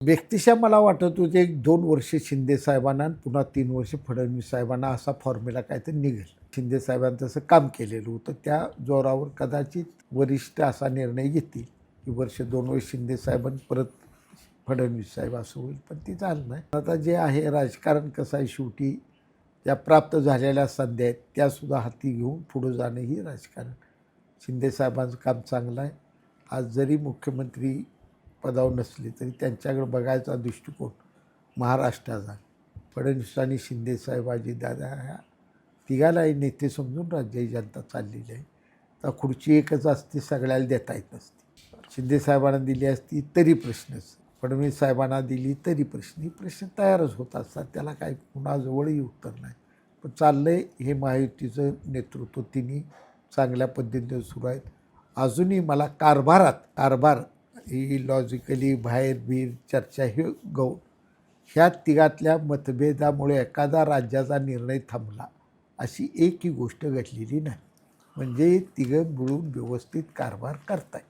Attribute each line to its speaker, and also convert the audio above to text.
Speaker 1: व्यक्तिशः मला वाटत होतं एक 2 वर्ष शिंदे साहेबांना आणि पुन्हा 3 वर्ष फडणवीस साहेबांना असा फॉर्म्युला काहीतरी निघेल. शिंदे साहेबांनी तसं काम केलेलं होतं. त्या जोरावर कदाचित वरिष्ठ असा निर्णय घेतील की वर्ष 2 वर्ष शिंदे साहेबांनी परत फडणवीस साहेब असं होईल, पण ते झालं नाही. आता जे आहे राजकारण कसं आहे, शेवटी त्या प्राप्त झालेल्या संधी आहेत त्यासुद्धा हाती घेऊन पुढं जाणं ही राजकारण. शिंदे साहेबांचं काम चांगलं आहे. आज जरी मुख्यमंत्री पदावर नसले तरी त्यांच्याकडे बघायचा दृष्टिकोन महाराष्ट्राचा, फडणवीस आणि शिंदेसाहेब, अजितदादा ह्या तिघालाही नेते समजून राज्याची जनता चाललेली आहे. तर खुर्ची एकच असते, सगळ्याला देता येत नसते. शिंदेसाहेबांना दिली असती तरी प्रश्नच, फडणवीस साहेबांना दिली तरी प्रश्न. ही प्रश्न तयारच होत असतात, त्याला काही कुणाजवळही उत्तर नाही. पण चाललं आहे हे महायुतीचं नेतृत्व तिन्ही चांगल्या पद्धतीने सुरू आहेत. अजूनही मला कारभार ही लॉजिकली बाहेर चर्चा ही गौण ह्या तिघातल्या मतभेदामुळे एखादा राज्याचा निर्णय थांबला अशी एकही गोष्ट घडलेली नाही. म्हणजे तिघं मिळून व्यवस्थित कारभार करतायत.